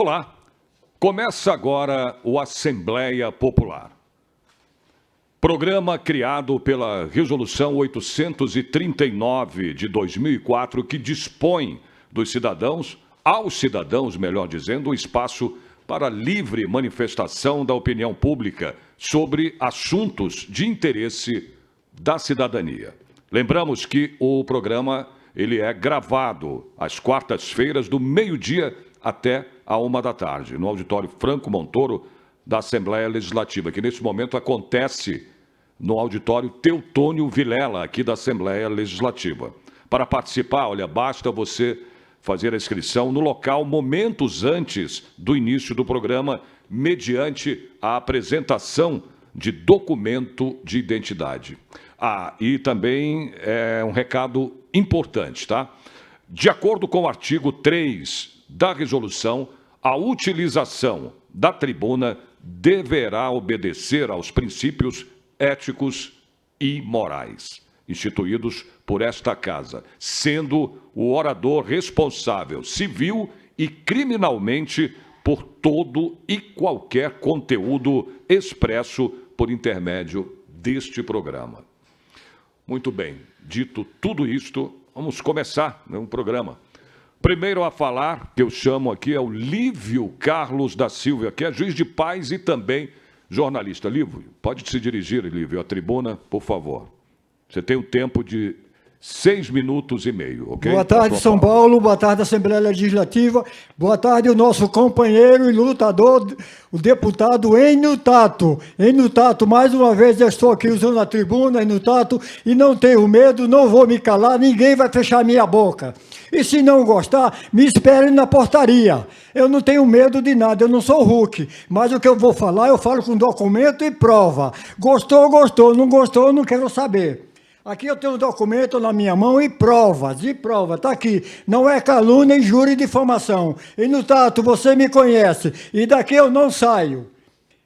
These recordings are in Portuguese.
Olá, começa agora o Assembleia Popular. Programa criado pela Resolução 839 de 2004, que dispõe dos cidadãos, aos cidadãos, melhor dizendo, o espaço para livre manifestação da opinião pública sobre assuntos de interesse da cidadania. Lembramos que o programa ele é gravado às quartas-feiras, do meio-dia até a 13h, no auditório Franco Montoro da Assembleia Legislativa, que nesse momento acontece no auditório Teutônio Vilela, aqui da Assembleia Legislativa. Para participar, olha, basta você fazer a inscrição no local momentos antes do início do programa, mediante a apresentação de documento de identidade. E também é um recado importante, tá? De acordo com o artigo 3 da resolução, a utilização da tribuna deverá obedecer aos princípios éticos e morais instituídos por esta Casa, sendo o orador responsável civil e criminalmente por todo e qualquer conteúdo expresso por intermédio deste programa. Muito bem, dito tudo isto, vamos começar o programa. Primeiro a falar, que eu chamo aqui, é o Lívio Carlos da Silva, que é juiz de paz e também jornalista. Lívio, pode se dirigir, Lívio, à tribuna, por favor. Você tem um tempo de 6 minutos e meio, ok? Boa tarde, São Paulo. Boa tarde, Assembleia Legislativa. Boa tarde, o nosso companheiro e lutador, o deputado Enio Tato. Enio Tato, mais uma vez eu estou aqui usando a tribuna, Enio Tato, e não tenho medo, não vou me calar, ninguém vai fechar minha boca. E se não gostar, me esperem na portaria. Eu não tenho medo de nada, eu não sou Hulk. Mas o que eu vou falar, eu falo com documento e prova. Gostou, gostou. Não gostou, não quero saber. Aqui eu tenho um documento na minha mão e provas, está aqui. Não é calúnia, injúria e difamação. E no Tato, você me conhece, e daqui eu não saio.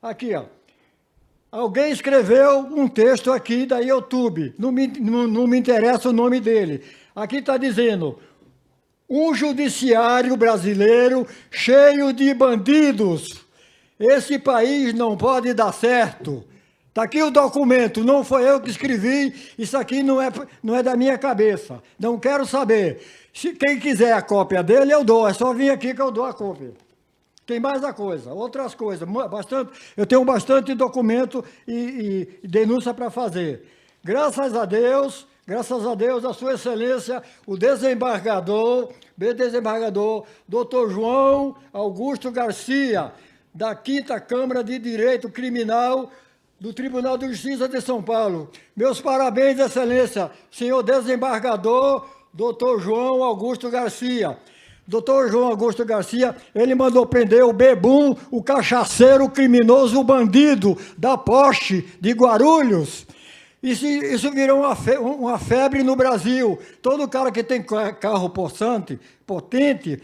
Aqui, ó. Alguém escreveu um texto aqui da YouTube, não me interessa o nome dele. Aqui está dizendo, um judiciário brasileiro cheio de bandidos. Esse país não pode dar certo. Está aqui o documento, não foi eu que escrevi, isso aqui não é da minha cabeça, não quero saber. Se quem quiser a cópia dele, eu dou, é só vir aqui que eu dou a cópia. Tem mais a coisa, outras coisas, eu tenho bastante documento e denúncia para fazer. Graças a Deus, a Sua Excelência, o desembargador, Dr. João Augusto Garcia, da 5ª Câmara de Direito Criminal, do Tribunal de Justiça de São Paulo. Meus parabéns, Excelência, senhor desembargador, doutor João Augusto Garcia. Doutor João Augusto Garcia, ele mandou prender o Bebum, o cachaceiro, o criminoso, o bandido da Porsche de Guarulhos. Isso virou uma febre no Brasil. Todo cara que tem carro potente,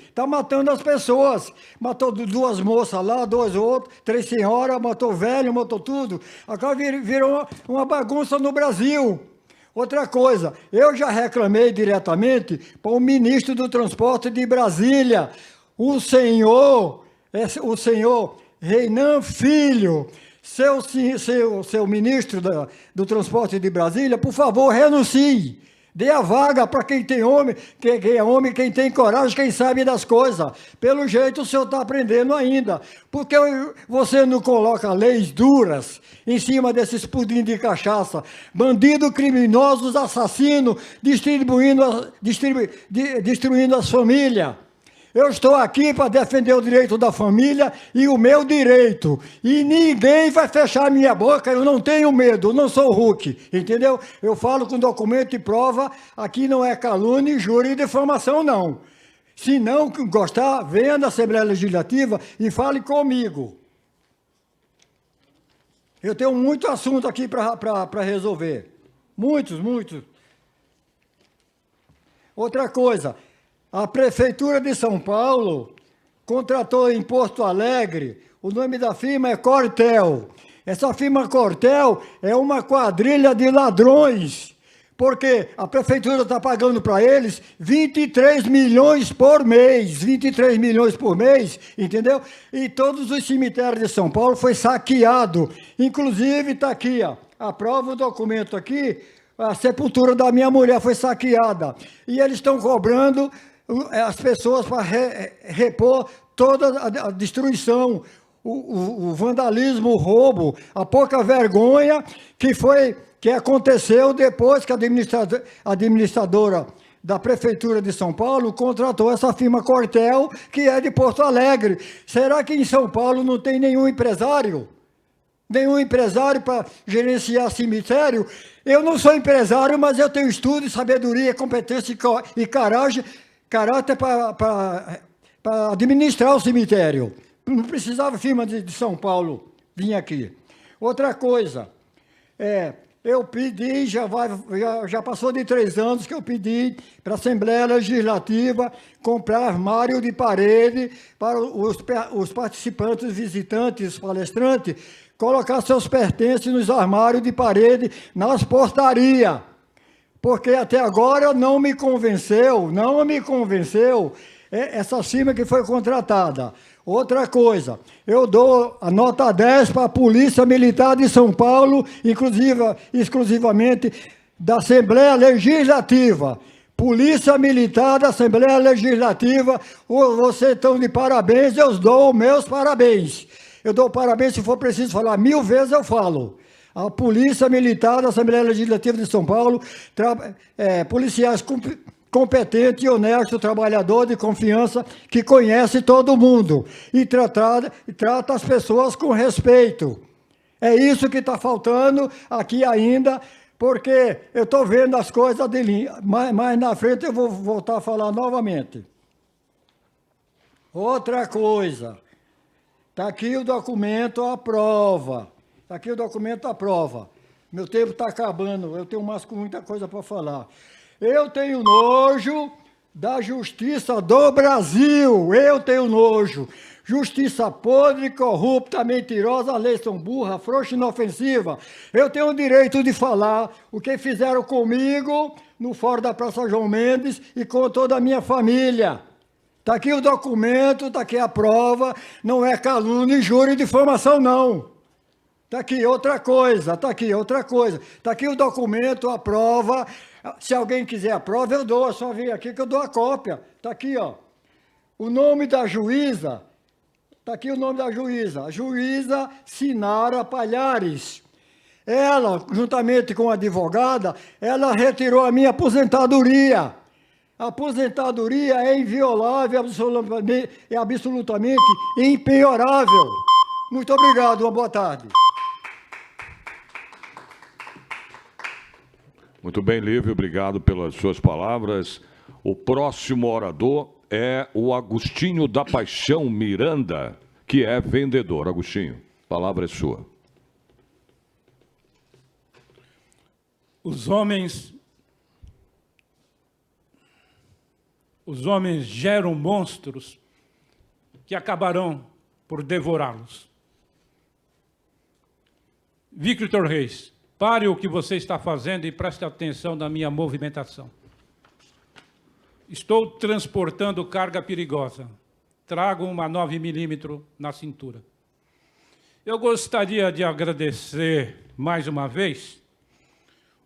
está matando as pessoas. Matou 2 moças lá, 2 outros, 3 senhoras, matou velho, matou tudo. Agora virou uma bagunça no Brasil. Outra coisa, eu já reclamei diretamente para o ministro do Transporte de Brasília, o senhor Reinan Filho. Seu ministro do Transporte de Brasília, por favor, renuncie. Dê a vaga para quem tem homem, quem é homem, quem tem coragem, quem sabe das coisas. Pelo jeito, o senhor está aprendendo ainda. Porque você não coloca leis duras em cima desses pudim de cachaça? Bandidos, criminosos, assassinos, destruindo as famílias. Eu estou aqui para defender o direito da família e o meu direito. E ninguém vai fechar minha boca, eu não tenho medo, não sou Hulk, entendeu? Eu falo com documento e prova, aqui não é calúnia, injúria e difamação, não. Se não gostar, venha na Assembleia Legislativa e fale comigo. Eu tenho muito assunto aqui para resolver. Muitos. Outra coisa... A Prefeitura de São Paulo contratou em Porto Alegre, o nome da firma é Cortel. Essa firma Cortel é uma quadrilha de ladrões, Porque a prefeitura está pagando para eles 23 milhões por mês, 23 milhões por mês, entendeu? E todos os cemitérios de São Paulo foi saqueado. Inclusive, está aqui, ó, a prova, o documento aqui, a sepultura da minha mulher foi saqueada. E eles estão cobrando as pessoas para repor toda a destruição, o vandalismo, o roubo, a pouca vergonha que aconteceu depois que a administradora da Prefeitura de São Paulo contratou essa firma Cortel, que é de Porto Alegre. Será que em São Paulo não tem nenhum empresário? Nenhum empresário para gerenciar cemitério? Eu não sou empresário, mas eu tenho estudo, sabedoria, competência e caráter para administrar o cemitério. Não precisava firma de São Paulo vir aqui. Outra coisa, eu pedi, já passou de 3 anos que eu pedi para a Assembleia Legislativa comprar armário de parede para os participantes, visitantes, palestrantes, colocar seus pertences nos armários de parede, nas portarias. Porque até agora não me convenceu essa firma que foi contratada. Outra coisa, eu dou a nota 10 para a Polícia Militar de São Paulo, exclusivamente da Assembleia Legislativa. Polícia Militar da Assembleia Legislativa, vocês estão de parabéns, eu dou meus parabéns. Eu dou parabéns, se for preciso falar 1000 vezes, eu falo. A Polícia Militar da Assembleia Legislativa de São Paulo, policiais competente e honesto, trabalhador de confiança, que conhece todo mundo e trata as pessoas com respeito. É isso que está faltando aqui ainda, porque eu estou vendo as coisas dele, mais na frente eu vou voltar a falar novamente. Outra coisa, está aqui o documento à prova. Está aqui o documento à prova. Meu tempo está acabando, eu tenho muita coisa para falar. Eu tenho nojo da justiça do Brasil, eu tenho nojo. Justiça podre, corrupta, mentirosa, leis são burra, frouxa e inofensiva. Eu tenho o direito de falar o que fizeram comigo no Fórum da Praça João Mendes e com toda a minha família. Está aqui o documento, está aqui a prova, não é calúnia, injúria e difamação, não. Está aqui outra coisa, está aqui o documento, a prova. Se alguém quiser a prova, eu dou, é só vir aqui que eu dou a cópia. Está aqui, ó. O nome da juíza, está aqui o nome da juíza, a juíza Sinara Palhares. Ela, juntamente com a advogada, ela retirou a minha aposentadoria. A aposentadoria é inviolável, absolutamente impenhorável. Muito obrigado, uma boa tarde. Muito bem, Lívio, obrigado pelas suas palavras. O próximo orador é o Agostinho da Paixão Miranda, que é vendedor. Agostinho, a palavra é sua. Os homens geram monstros que acabarão por devorá-los. Victor Reis, pare o que você está fazendo e preste atenção na minha movimentação. Estou transportando carga perigosa. Trago uma 9mm na cintura. Eu gostaria de agradecer mais uma vez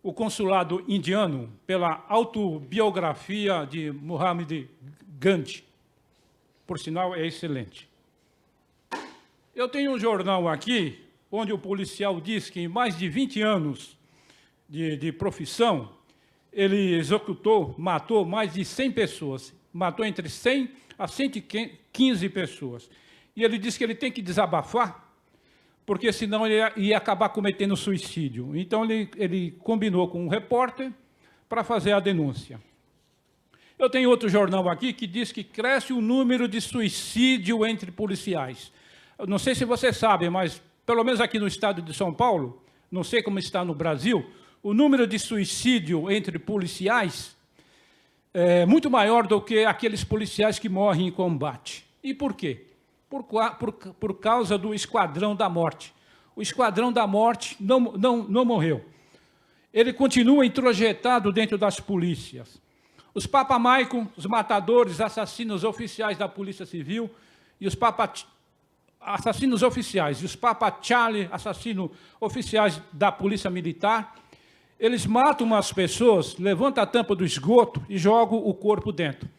o consulado indiano pela autobiografia de Muhammad Gandhi. Por sinal, é excelente. Eu tenho um jornal aqui, onde o policial diz que em mais de 20 anos de profissão, ele matou mais de 100 pessoas, matou entre 100 a 115 pessoas. E ele disse que ele tem que desabafar, porque senão ele ia acabar cometendo suicídio. Então ele combinou com um repórter para fazer a denúncia. Eu tenho outro jornal aqui que diz que cresce o número de suicídio entre policiais. Eu não sei se você sabe, mas pelo menos aqui no estado de São Paulo, não sei como está no Brasil, o número de suicídio entre policiais é muito maior do que aqueles policiais que morrem em combate. E por quê? Por causa do Esquadrão da Morte. O Esquadrão da Morte não morreu. ele continua introjetado dentro das polícias. Os Papa Michael, os matadores, assassinos oficiais da Polícia Civil, e os assassinos oficiais, e os Papa Charlie, assassinos oficiais da Polícia Militar, eles matam as pessoas, levantam a tampa do esgoto e jogam o corpo dentro.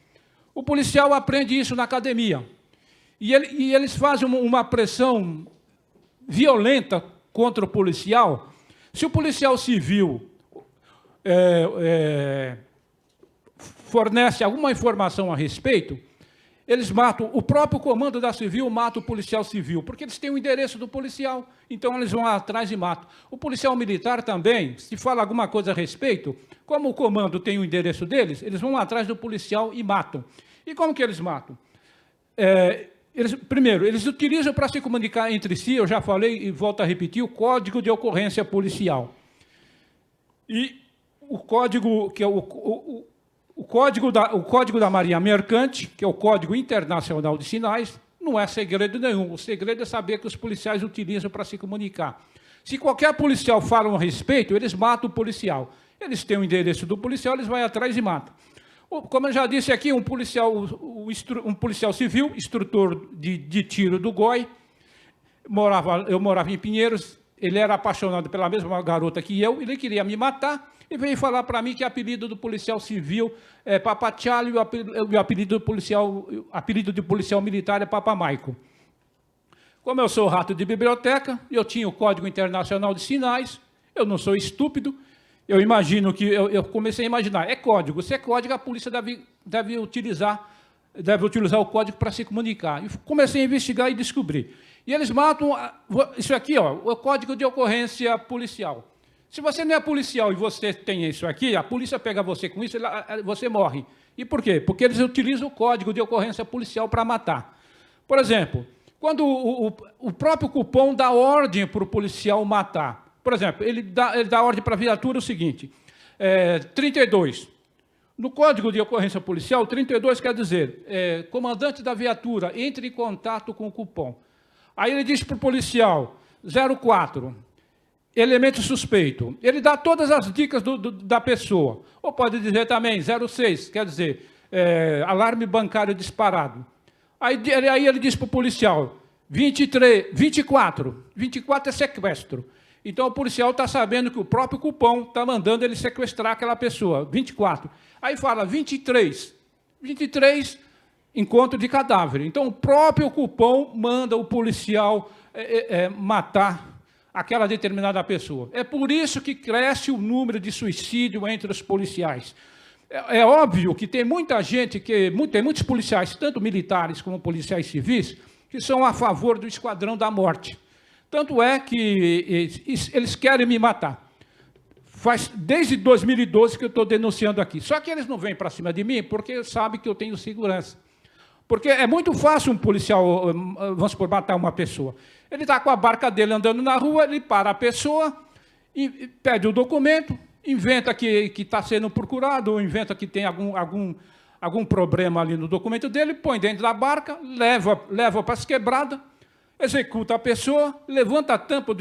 O policial aprende isso na academia. E eles fazem uma pressão violenta contra o policial. Se o policial civil fornece alguma informação a respeito, eles matam, o próprio comando da civil mata o policial civil, porque eles têm o endereço do policial, então eles vão atrás e matam. O policial militar também, se fala alguma coisa a respeito, como o comando tem o endereço deles, eles vão atrás do policial e matam. E como que eles matam? Primeiro, eles utilizam para se comunicar entre si, eu já falei e volto a repetir, o Código de Ocorrência Policial. E o código, que é o Código da Marinha Mercante, que é o Código Internacional de Sinais, não é segredo nenhum. O segredo é saber que os policiais utilizam para se comunicar. Se qualquer policial fala a respeito, eles matam o policial. Eles têm o endereço do policial, eles vão atrás e matam. Como eu já disse aqui, um policial civil, instrutor de tiro do GOI, eu morava em Pinheiros, ele era apaixonado pela mesma garota que eu, ele queria me matar, e veio falar para mim que o apelido do policial civil é Papa Charlie e o apelido de policial militar é Papa Michael. Como eu sou rato de biblioteca, eu tinha o Código Internacional de Sinais, eu não sou estúpido, eu imagino que, eu comecei a imaginar, é código, se é código, a polícia deve utilizar o código para se comunicar. E comecei a investigar e descobrir. E eles matam, isso aqui, ó, o Código de Ocorrência Policial. Se você não é policial e você tem isso aqui, a polícia pega você com isso, você morre. E por quê? Porque eles utilizam o Código de Ocorrência Policial para matar. Por exemplo, quando o próprio cupom dá ordem para o policial matar, por exemplo, ele dá ordem para a viatura o seguinte, 32. No Código de Ocorrência Policial, 32 quer dizer, comandante da viatura, entre em contato com o cupom. Aí ele diz para o policial, 04, elemento suspeito. Ele dá todas as dicas da pessoa. Ou pode dizer também 06, quer dizer, alarme bancário disparado. Aí ele diz para o policial, 24 é sequestro. Então, o policial está sabendo que o próprio cupom está mandando ele sequestrar aquela pessoa, 24. Aí fala 23, encontro de cadáver. Então, o próprio cupom manda o policial matar aquela determinada pessoa. É por isso que cresce o número de suicídio entre os policiais. É óbvio que tem muita gente, tem muitos policiais, tanto militares como policiais civis, que são a favor do Esquadrão da Morte. Tanto é que eles querem me matar. Faz desde 2012 que eu estou denunciando aqui. Só que eles não vêm para cima de mim porque sabem que eu tenho segurança. Porque é muito fácil um policial, vamos supor, matar uma pessoa. Ele está com a barca dele andando na rua, ele para a pessoa, e pede o documento, inventa que está sendo procurado, ou inventa que tem algum problema ali no documento dele, põe dentro da barca, leva para as quebradas, executa a pessoa, levanta a tampa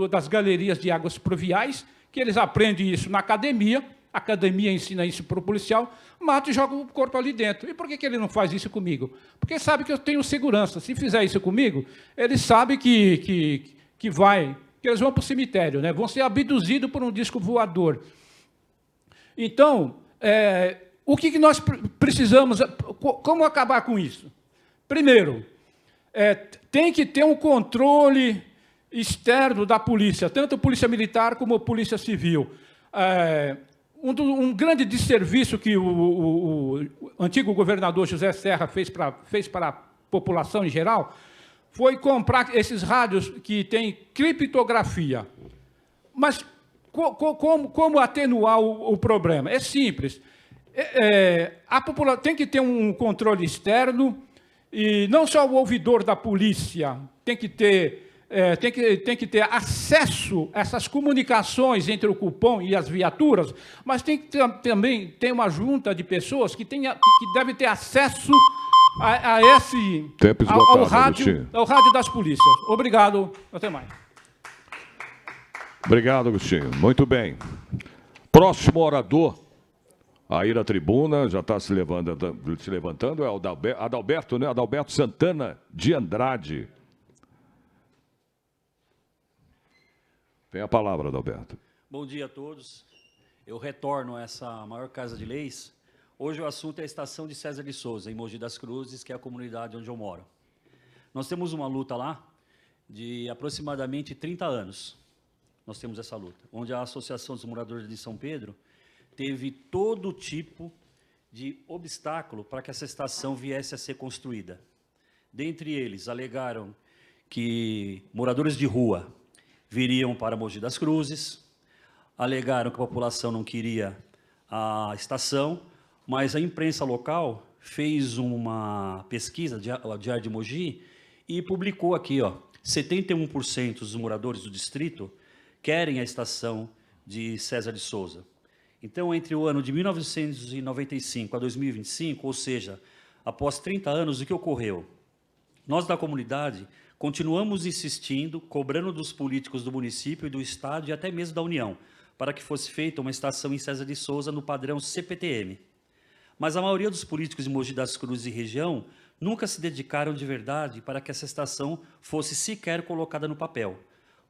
das galerias de águas pluviais, que eles aprendem isso na academia, a academia ensina isso para o policial, mata e joga o corpo ali dentro. E por que ele não faz isso comigo? Porque sabe que eu tenho segurança. Se fizer isso comigo, ele sabe que eles vão para o cemitério, né? Vão ser abduzidos por um disco voador. Então, o que nós precisamos, como acabar com isso? Primeiro, tem que ter um controle externo da polícia, tanto a polícia militar como a polícia civil. Um grande desserviço que o antigo governador José Serra fez para a população em geral foi comprar esses rádios que têm criptografia. Mas como atenuar o problema? É simples. A população tem que ter um controle externo, e não só o ouvidor da polícia tem que ter acesso a essas comunicações entre o cupom e as viaturas, mas tem que também ter uma junta de pessoas que deve ter acesso a esse ao rádio das polícias. Obrigado, até mais. Obrigado, Agostinho. Muito bem. Próximo orador a ir à tribuna, já está se levantando, é o Adalberto, né? Adalberto Santana de Andrade. Tem a palavra, Adalberto. Bom dia a todos. Eu retorno a essa maior casa de leis. Hoje o assunto é a estação de César de Souza, em Mogi das Cruzes, que é a comunidade onde eu moro. Nós temos uma luta lá de aproximadamente 30 anos. Nós temos essa luta, onde a Associação dos Moradores de São Pedro teve todo tipo de obstáculo para que essa estação viesse a ser construída. Dentre eles, alegaram que moradores de rua viriam para Mogi das Cruzes, alegaram que a população não queria a estação, mas a imprensa local fez uma pesquisa, o Diário de Mogi, e publicou aqui, 71% dos moradores do distrito querem a estação de César de Souza. Então, entre o ano de 1995 a 2025, ou seja, após 30 anos, o que ocorreu? Nós da comunidade continuamos insistindo, cobrando dos políticos do município e do estado e até mesmo da União, para que fosse feita uma estação em César de Souza no padrão CPTM. Mas a maioria dos políticos de Mogi das Cruzes e região nunca se dedicaram de verdade para que essa estação fosse sequer colocada no papel.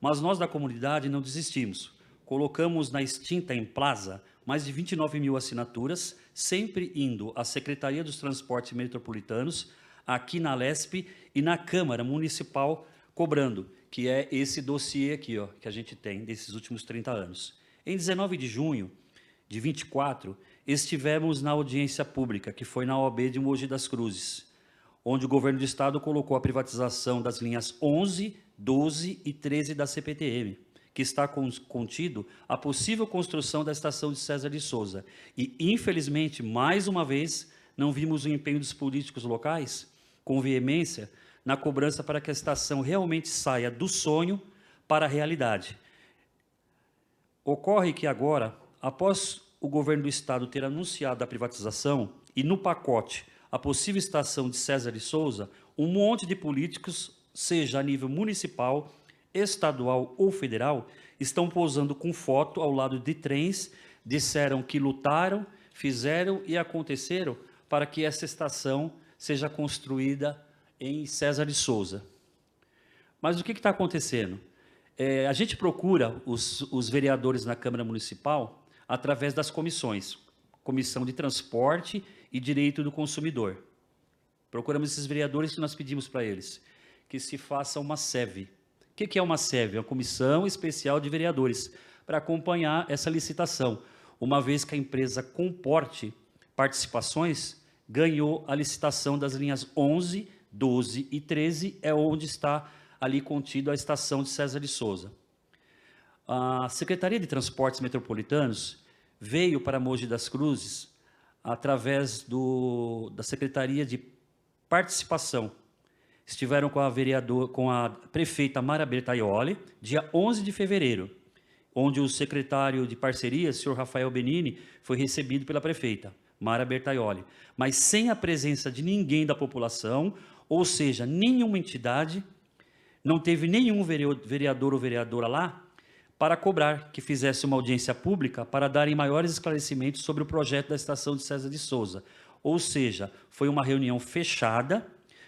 Mas nós da comunidade não desistimos. Colocamos na extinta Emplaza mais de 29 mil assinaturas, sempre indo à Secretaria dos Transportes Metropolitanos, aqui na Lesp e na Câmara Municipal, cobrando, que é esse dossiê aqui, que a gente tem desses últimos 30 anos. Em 19 de junho de 24, estivemos na audiência pública, que foi na OAB de Mogi das Cruzes, onde o governo do estado colocou a privatização das linhas 11, 12 e 13 da CPTM, que está contido a possível construção da estação de César de Souza. E, infelizmente, mais uma vez, não vimos o empenho dos políticos locais, com veemência, na cobrança para que a estação realmente saia do sonho para a realidade. Ocorre que agora, após o governo do estado ter anunciado a privatização e no pacote a possível estação de César de Souza, um monte de políticos, seja a nível municipal, estadual ou federal, estão posando com foto ao lado de trens, disseram que lutaram, fizeram e aconteceram para que essa estação seja construída em César de Souza. Mas o que está acontecendo? A gente procura os vereadores na Câmara Municipal através das comissões, Comissão de Transporte e Direito do Consumidor. Procuramos esses vereadores e nós pedimos para eles que se faça uma SEV. O que é uma SEV? É uma Comissão Especial de Vereadores, para acompanhar essa licitação, uma vez que a empresa Comporte Participações ganhou a licitação das linhas 11, 12 e 13, é onde está ali contido a estação de César de Souza. A Secretaria de Transportes Metropolitanos veio para Mogi das Cruzes através da Secretaria de Participação. Estiveram com a prefeita Mara Bertaioli, dia 11 de fevereiro, onde o secretário de Parceria, senhor Rafael Benini, foi recebido pela prefeita Mara Bertaioli, mas sem a presença de ninguém da população, ou seja, nenhuma entidade, não teve nenhum vereador ou vereadora lá para cobrar que fizesse uma audiência pública para darem maiores esclarecimentos sobre o projeto da estação de César de Souza. Ou seja, foi uma reunião fechada,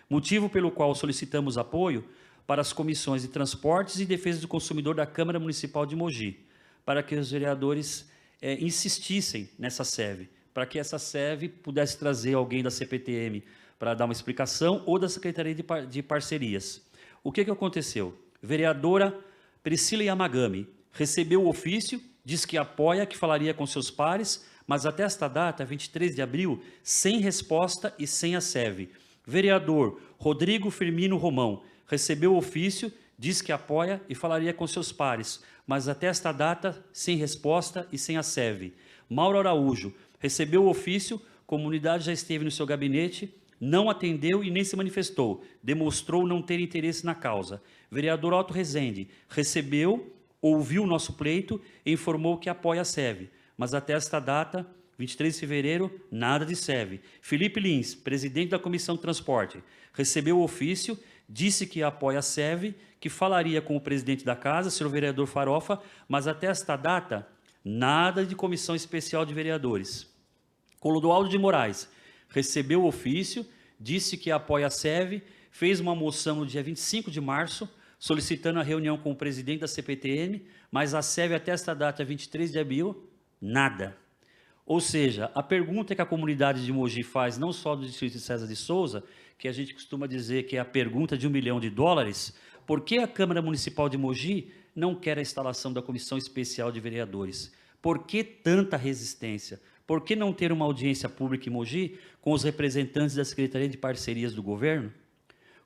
motivo pelo qual solicitamos apoio para as comissões de Transportes e Defesa do Consumidor da Câmara Municipal de Mogi, para que os vereadores insistissem nessa SEV, para que essa SEV pudesse trazer alguém da CPTM para dar uma explicação ou da Secretaria de Parcerias. O que aconteceu? Vereadora Priscila Yamagami recebeu o ofício, diz que apoia, que falaria com seus pares, mas até esta data, 23 de abril, sem resposta e sem a SEV. Vereador Rodrigo Firmino Romão recebeu o ofício, diz que apoia e falaria com seus pares, mas até esta data, sem resposta e sem a SEV. Mauro Araújo recebeu o ofício, comunidade já esteve no seu gabinete, não atendeu e nem se manifestou, demonstrou não ter interesse na causa. Vereador Otto Rezende recebeu, ouviu o nosso pleito e informou que apoia a SEV, mas até esta data, 23 de fevereiro, nada de SEV. Felipe Lins, presidente da Comissão de Transporte, recebeu o ofício, disse que apoia a SEV, que falaria com o presidente da casa, senhor vereador Farofa, mas até esta data Nada de comissão especial de vereadores. Clodoaldo de Moraes recebeu o ofício, disse que apoia a SEV, fez uma moção no dia 25 de março, solicitando a reunião com o presidente da CPTM, mas a SEV até esta data, 23 de abril, nada. Ou seja, a pergunta que a comunidade de Mogi faz, não só do distrito de César de Souza, que a gente costuma dizer que é a pergunta de $1 milhão, por que a Câmara Municipal de Mogi não quer a instalação da Comissão Especial de Vereadores? Por que tanta resistência? Por que não ter uma audiência pública em Mogi com os representantes da Secretaria de Parcerias do Governo?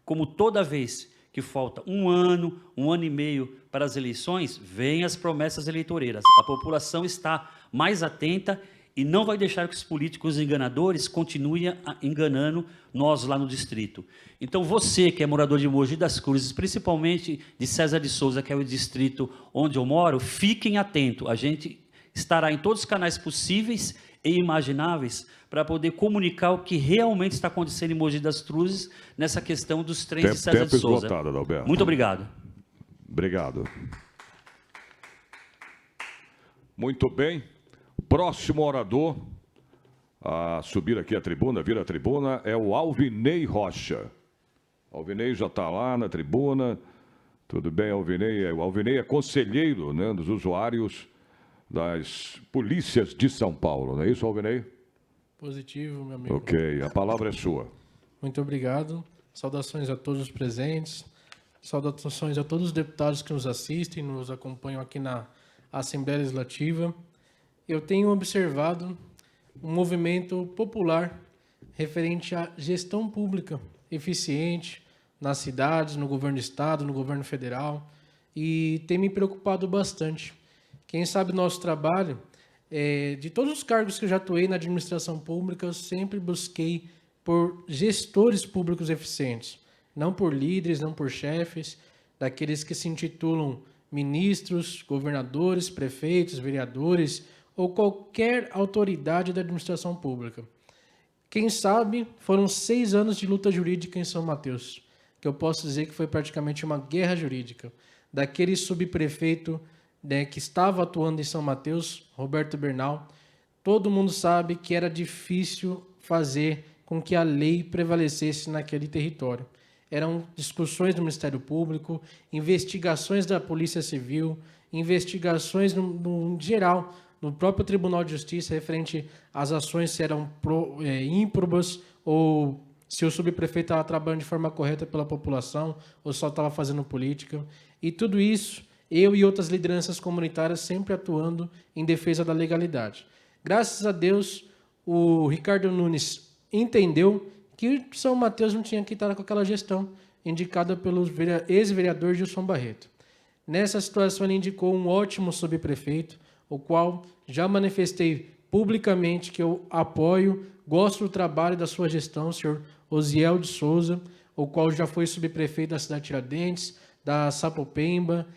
Como toda vez que falta um ano e meio para as eleições, vêm as promessas eleitoreiras. A população está mais atenta e não vai deixar que os políticos enganadores continuem enganando nós lá no distrito. Então, você que é morador de Mogi das Cruzes, principalmente de César de Souza, que é o distrito onde eu moro, fiquem atentos. A gente estará em todos os canais possíveis e imagináveis para poder comunicar o que realmente está acontecendo em Mogi das Cruzes nessa questão dos trens de César de Souza. Esgotado, Adalberto. Muito obrigado. Obrigado. Muito bem. Próximo orador a subir aqui a tribuna, vir à tribuna, é o Alvinei Rocha. Alvinei já está lá na tribuna. Tudo bem, Alvinei? O Alvinei é conselheiro, né, dos usuários das polícias de São Paulo. Não é isso, Alvinei? Positivo, meu amigo. Ok, a palavra é sua. Muito obrigado. Saudações a todos os presentes. Saudações a todos os deputados que nos assistem, nos acompanham aqui na Assembleia Legislativa. Eu tenho observado um movimento popular referente à gestão pública eficiente nas cidades, no governo do estado, no governo federal, e tem me preocupado bastante. Quem sabe nosso trabalho, de todos os cargos que eu já atuei na administração pública, eu sempre busquei por gestores públicos eficientes, não por líderes, não por chefes, daqueles que se intitulam ministros, governadores, prefeitos, vereadores ou qualquer autoridade da administração pública. Quem sabe foram 6 anos de luta jurídica em São Mateus, que eu posso dizer que foi praticamente uma guerra jurídica. Daquele subprefeito, né, que estava atuando em São Mateus, Roberto Bernal, todo mundo sabe que era difícil fazer com que a lei prevalecesse naquele território. Eram discussões do Ministério Público, investigações da Polícia Civil, investigações no geral, no próprio Tribunal de Justiça, referente às ações se eram ímprobas ou se o subprefeito estava trabalhando de forma correta pela população ou só estava fazendo política. E tudo isso, eu e outras lideranças comunitárias sempre atuando em defesa da legalidade. Graças a Deus, o Ricardo Nunes entendeu que São Mateus não tinha que estar com aquela gestão indicada pelo ex-vereador Gilson Barreto. Nessa situação, ele indicou um ótimo subprefeito, o qual já manifestei publicamente que eu apoio, gosto do trabalho da sua gestão, o senhor Osiel de Souza, o qual já foi subprefeito da cidade de Tiradentes, da Sapopemba,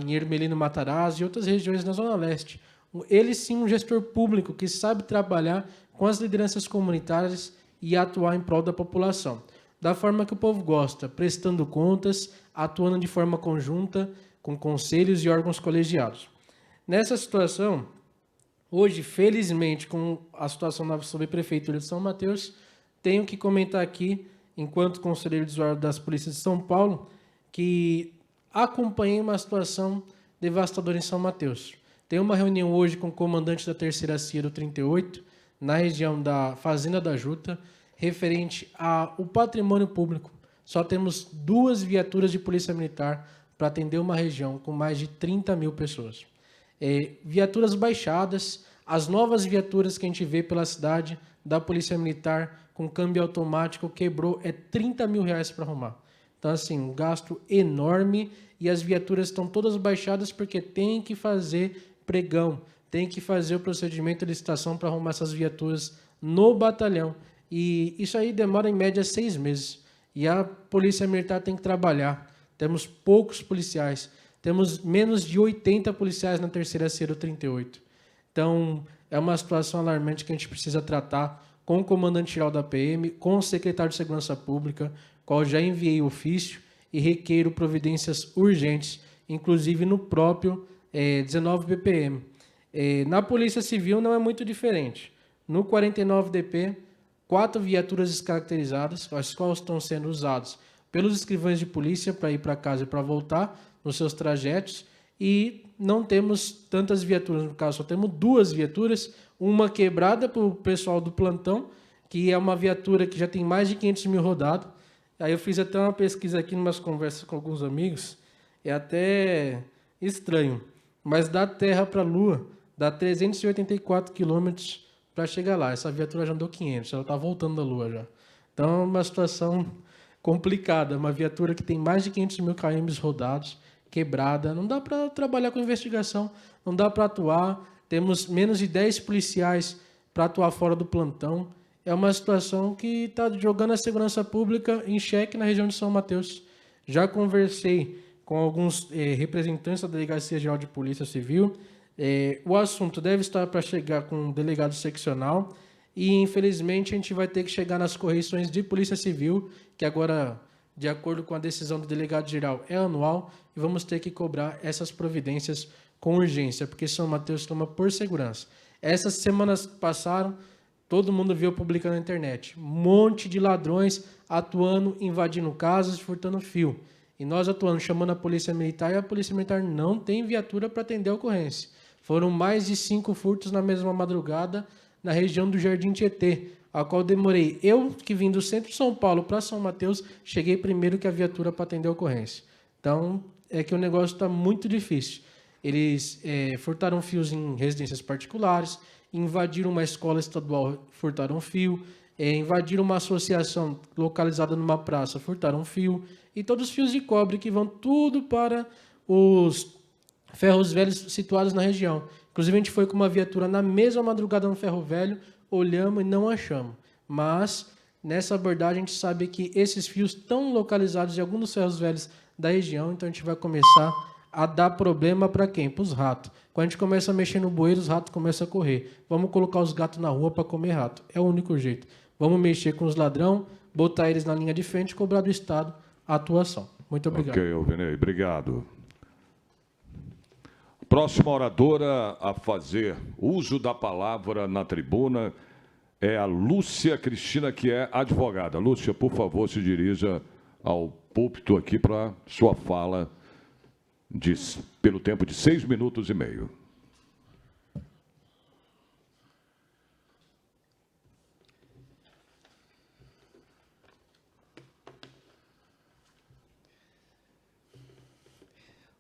em Ermelino Matarazzo e outras regiões na Zona Leste. Ele sim um gestor público que sabe trabalhar com as lideranças comunitárias e atuar em prol da população. Da forma que o povo gosta, prestando contas, atuando de forma conjunta, com conselhos e órgãos colegiados. Nessa situação, hoje, felizmente, com a situação da subprefeitura de São Mateus, tenho que comentar aqui, enquanto conselheiro de usuário das polícias de São Paulo, que acompanhei uma situação devastadora em São Mateus. Tem uma reunião hoje com o comandante da 3ª CIA do 38, na região da Fazenda da Juta, referente ao patrimônio público. Só temos 2 viaturas de polícia militar para atender uma região com mais de 30 mil pessoas. Viaturas baixadas, as novas viaturas que a gente vê pela cidade da Polícia Militar com câmbio automático quebrou, R$30 mil para arrumar. Então, assim, um gasto enorme e as viaturas estão todas baixadas porque tem que fazer pregão, tem que fazer o procedimento de licitação para arrumar essas viaturas no batalhão. E isso aí demora em média 6 meses. E a Polícia Militar tem que trabalhar. Temos poucos policiais. Temos menos de 80 policiais na 3ª CIA do 38. Então, é uma situação alarmante que a gente precisa tratar com o comandante-geral da PM, com o secretário de Segurança Pública, qual já enviei ofício e requeiro providências urgentes, inclusive no próprio 19 BPM. Na Polícia Civil não é muito diferente. No 49DP, 4 viaturas descaracterizadas, as quais estão sendo usadas pelos escrivães de polícia para ir para casa e para voltar nos seus trajetos, e não temos tantas viaturas, no caso só temos 2 viaturas, uma quebrada para o pessoal do plantão, que é uma viatura que já tem mais de 500 mil rodados. Aí eu fiz até uma pesquisa aqui, umas conversas com alguns amigos, é até estranho, mas da Terra para a Lua dá 384 quilômetros para chegar lá. Essa viatura já andou 500, ela está voltando da Lua já. Então é uma situação complicada, uma viatura que tem mais de 500 mil km rodados, quebrada, não dá para trabalhar com investigação, não dá para atuar, temos menos de 10 policiais para atuar fora do plantão. É uma situação que está jogando a segurança pública em xeque na região de São Mateus. Já conversei com alguns representantes da Delegacia Geral de Polícia Civil. O assunto deve estar para chegar com o delegado seccional e, infelizmente, a gente vai ter que chegar nas correições de Polícia Civil, que agora, de acordo com a decisão do delegado geral, é anual, e vamos ter que cobrar essas providências com urgência, porque São Mateus toma por segurança. Essas semanas passaram, todo mundo viu publicando na internet, um monte de ladrões atuando, invadindo casas, furtando fio. E nós atuando, chamando a Polícia Militar, e a Polícia Militar não tem viatura para atender a ocorrência. Foram mais de 5 furtos na mesma madrugada na região do Jardim Tietê, a qual demorei. Eu, que vim do centro de São Paulo para São Mateus, cheguei primeiro que a viatura para atender a ocorrência. Então, é que o negócio está muito difícil. Eles furtaram fios em residências particulares, invadiram uma escola estadual, furtaram fio, invadiram uma associação localizada numa praça, furtaram fio, e todos os fios de cobre que vão tudo para os ferros velhos situados na região. Inclusive, a gente foi com uma viatura na mesma madrugada no ferro velho, olhamos e não achamos. Mas, nessa abordagem, a gente sabe que esses fios estão localizados em alguns dos ferros velhos da região, então a gente vai começar a dar problema para quem? Para os ratos. Quando a gente começa a mexer no bueiro, os ratos começam a correr. Vamos colocar os gatos na rua para comer rato. É o único jeito. Vamos mexer com os ladrões, botar eles na linha de frente e cobrar do Estado a atuação. Muito obrigado. Ok, Alvinei, obrigado. Próxima oradora a fazer uso da palavra na tribuna é a Lúcia Cristina, que é advogada. Lúcia, por favor, se dirija ao púlpito aqui para sua fala pelo tempo de 6 minutos e meio.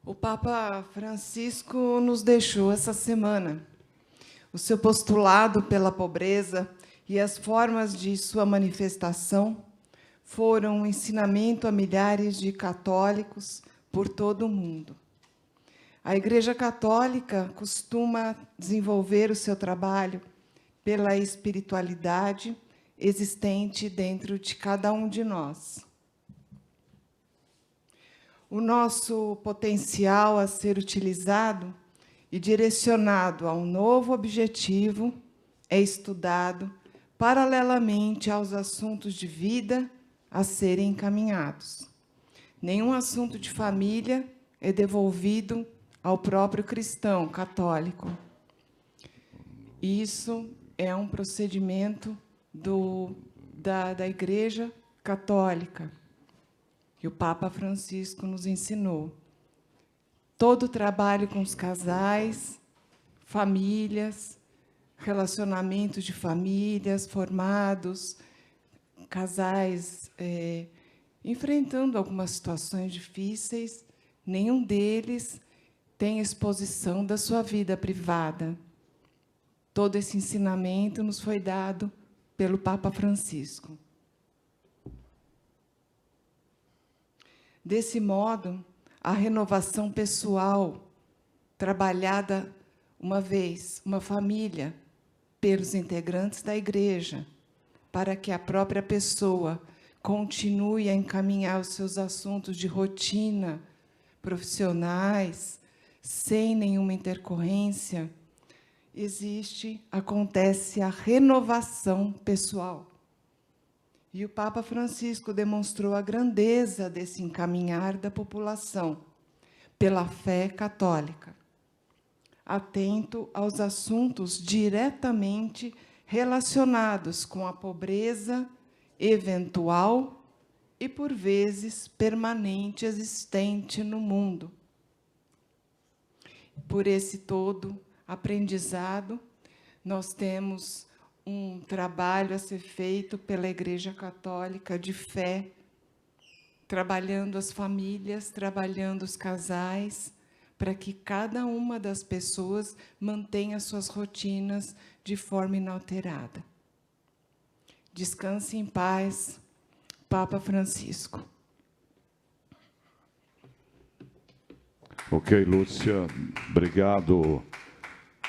O Papa Francisco nos deixou essa semana. O seu postulado pela pobreza e as formas de sua manifestação foram um ensinamento a milhares de católicos por todo o mundo. A Igreja Católica costuma desenvolver o seu trabalho pela espiritualidade existente dentro de cada um de nós. O nosso potencial a ser utilizado e direcionado a um novo objetivo é estudado paralelamente aos assuntos de vida a serem encaminhados. Nenhum assunto de família é devolvido ao próprio cristão católico. Isso é um procedimento da Igreja Católica, que o Papa Francisco nos ensinou. Todo o trabalho com os casais, famílias, relacionamentos de famílias formados, casais enfrentando algumas situações difíceis, nenhum deles tem exposição da sua vida privada. Todo esse ensinamento nos foi dado pelo Papa Francisco. Desse modo, a renovação pessoal, trabalhada uma família, pelos integrantes da Igreja, para que a própria pessoa continue a encaminhar os seus assuntos de rotina, profissionais, sem nenhuma intercorrência, acontece a renovação pessoal. E o Papa Francisco demonstrou a grandeza desse encaminhar da população pela fé católica. atento aos assuntos diretamente relacionados com a pobreza eventual e, por vezes, permanente existente no mundo. Por esse todo aprendizado, nós temos um trabalho a ser feito pela Igreja Católica de fé, trabalhando as famílias, trabalhando os casais, para que cada uma das pessoas mantenha suas rotinas de forma inalterada. Descanse em paz, Papa Francisco. Ok, Lúcia, obrigado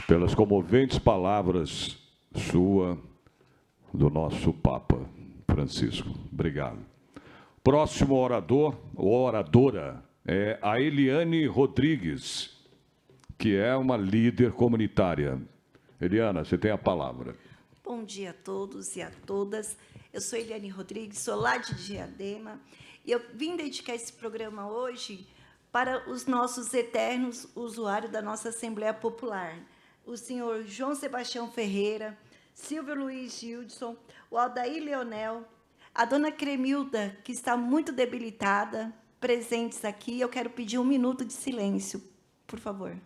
pelas comoventes palavras sua, do nosso Papa Francisco. Obrigado. Próximo orador, ou oradora, é a Eliane Rodrigues, que é uma líder comunitária. Eliana, você tem a palavra. Bom dia a todos e a todas. Eu sou Eliane Rodrigues, sou lá de Diadema, e eu vim dedicar esse programa hoje para os nossos eternos usuários da nossa Assembleia Popular, o senhor João Sebastião Ferreira, Silvio Luiz Gildson, o Aldair Leonel, a dona Cremilda, que está muito debilitada, presentes aqui. Eu quero pedir 1 minuto de silêncio, por favor.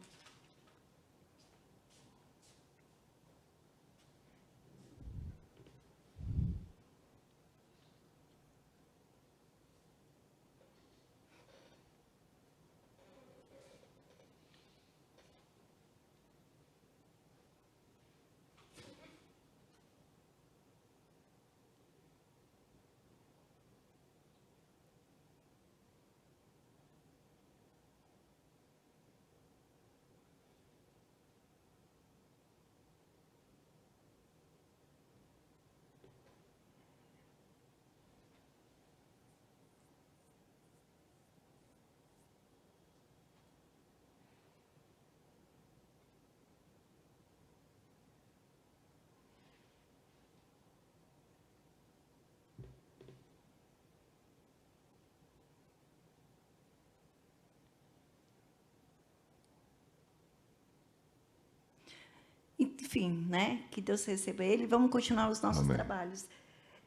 Enfim, né? Que Deus receba ele. Vamos continuar os nossos trabalhos.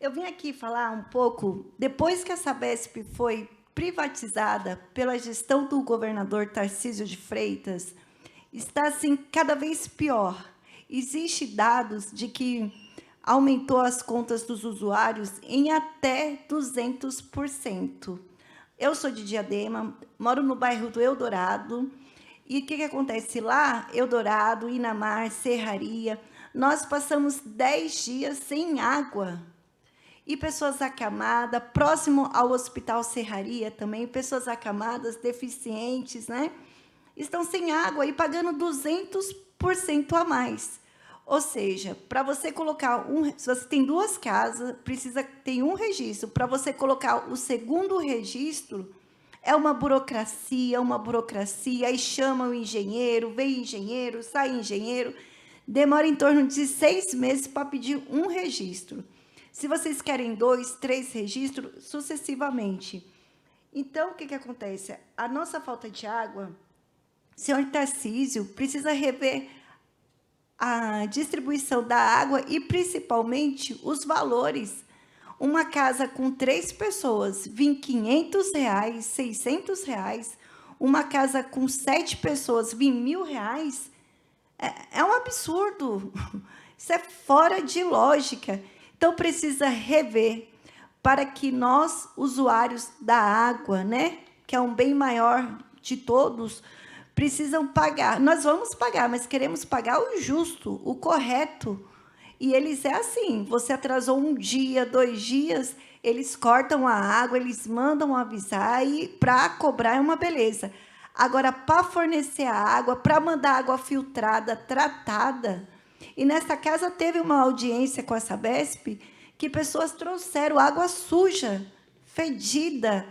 Eu vim aqui falar um pouco, depois que a Sabesp foi privatizada pela gestão do governador Tarcísio de Freitas, está assim cada vez pior. Existem dados de que aumentou as contas dos usuários em até 200%. Eu sou de Diadema, moro no bairro do Eldorado. E o que acontece lá? Eldorado, Inamar, Serraria, nós passamos 10 dias sem água. E pessoas acamadas, próximo ao Hospital Serraria também, pessoas acamadas, deficientes, né? Estão sem água e pagando 200% a mais. Ou seja, para você colocar se você tem 2 casas, precisa ter um registro. Para você colocar o segundo registro, é uma burocracia, aí chama o engenheiro, vem engenheiro, sai engenheiro, demora em torno de 6 meses para pedir um registro. Se vocês querem 2, 3 registros, sucessivamente. Então, o que acontece? A nossa falta de água, o senhor Tarcísio precisa rever a distribuição da água e, principalmente, os valores. Uma casa com 3 pessoas, vem R$ 500, R$ 600. Uma casa com 7 pessoas, vem R$ 1.000. É um absurdo. Isso é fora de lógica. Então, precisa rever para que nós, usuários da água, né, que é um bem maior de todos, precisam pagar. Nós vamos pagar, mas queremos pagar o justo, o correto. E eles é assim, você atrasou 1 dia, 2 dias, eles cortam a água, eles mandam avisar, e para cobrar é uma beleza. Agora, para fornecer a água, para mandar água filtrada, tratada, e nessa casa teve uma audiência com a Sabesp, que pessoas trouxeram água suja, fedida,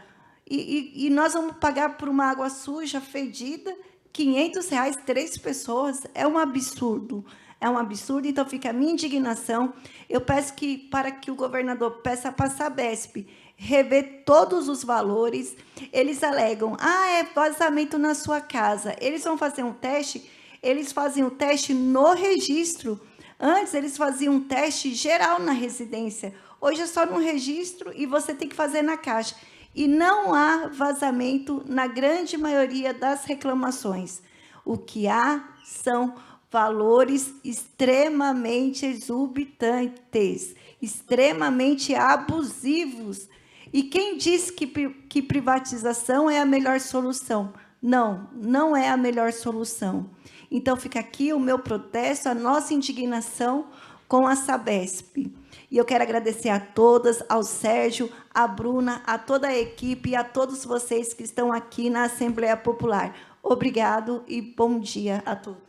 e nós vamos pagar por uma água suja, fedida, R$ 500, 3 pessoas, é um absurdo. É um absurdo, então fica a minha indignação. Eu peço para que o governador peça para a Sabesp rever todos os valores. Eles alegam, é vazamento na sua casa. Eles vão fazer um teste, eles fazem o teste no registro. Antes, eles faziam um teste geral na residência. Hoje é só no registro e você tem que fazer na caixa. E não há vazamento na grande maioria das reclamações. O que há são valores extremamente exorbitantes, extremamente abusivos. E quem diz que privatização é a melhor solução? Não, não é a melhor solução. Então, fica aqui o meu protesto, a nossa indignação com a Sabesp. E eu quero agradecer a todas, ao Sérgio, à Bruna, a toda a equipe e a todos vocês que estão aqui na Assembleia Popular. Obrigado e bom dia a todos.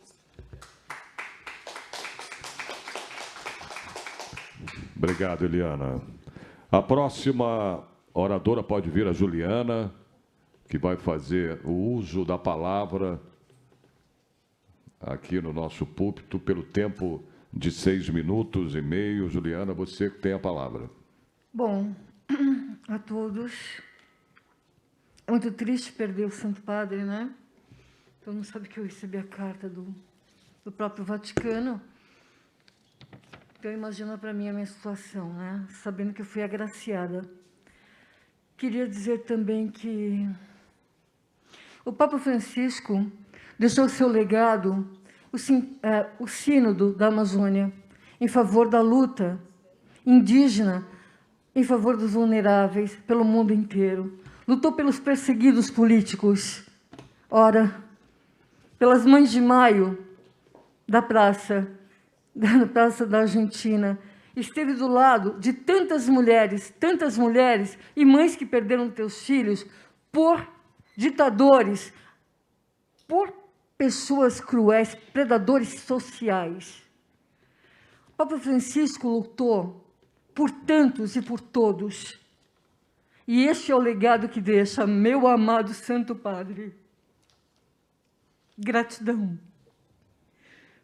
Obrigado, Eliana. A próxima oradora pode vir, a Juliana, que vai fazer o uso da palavra aqui no nosso púlpito pelo tempo de 6 minutos e meio. Juliana, você que tem a palavra. Bom, a todos. É muito triste perder o Santo Padre, né? Todo mundo sabe que eu recebi a carta do próprio Vaticano. Então, imagina para mim a minha situação, né? Sabendo que eu fui agraciada. Queria dizer também que o Papa Francisco deixou seu legado, o Sínodo da Amazônia, em favor da luta indígena, em favor dos vulneráveis, pelo mundo inteiro. Lutou pelos perseguidos políticos. Ora, pelas Mães de Maio da Praça da Argentina. Esteve do lado de tantas mulheres e mães que perderam seus filhos por ditadores, por pessoas cruéis, predadores sociais. O Papa Francisco lutou por tantos e por todos. E este é o legado que deixa, meu amado Santo Padre. Gratidão.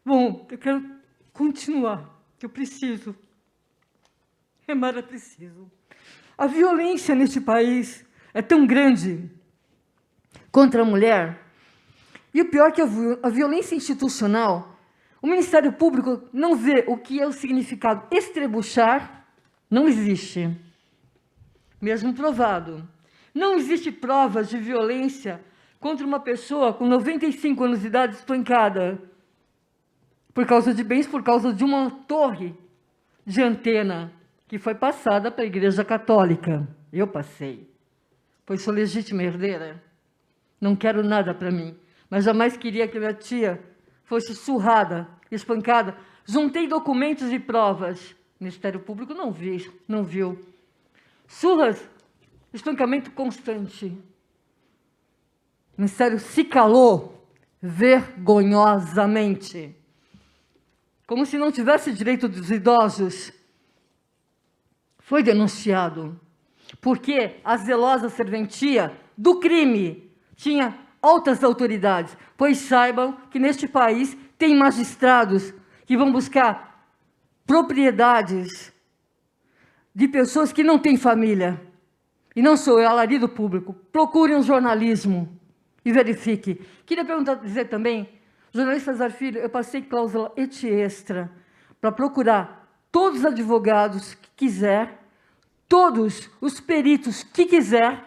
Bom, eu quero continuar, que eu preciso. Remar é preciso. A violência neste país é tão grande contra a mulher. E o pior é que a violência institucional, o Ministério Público não vê o que é o significado estrebuchar, não existe. Mesmo provado. Não existe provas de violência contra uma pessoa com 95 anos de idade espancada por causa de bens, por causa de uma torre de antena que foi passada para a Igreja Católica. Eu passei, pois sou legítima herdeira. Não quero nada para mim, mas jamais queria que minha tia fosse surrada, espancada. Juntei documentos e provas. O Ministério Público não viu. Surras, espancamento constante. O Ministério se calou vergonhosamente. Como se não tivesse direito dos idosos. Foi denunciado. Porque a zelosa serventia do crime tinha altas autoridades. Pois saibam que neste país tem magistrados que vão buscar propriedades de pessoas que não têm família. E não sou eu, alarido público. Procurem um jornalismo e verifique. Queria dizer também, jornalista Zar Filho, eu passei cláusula et extra para procurar todos os advogados que quiser, todos os peritos que quiser,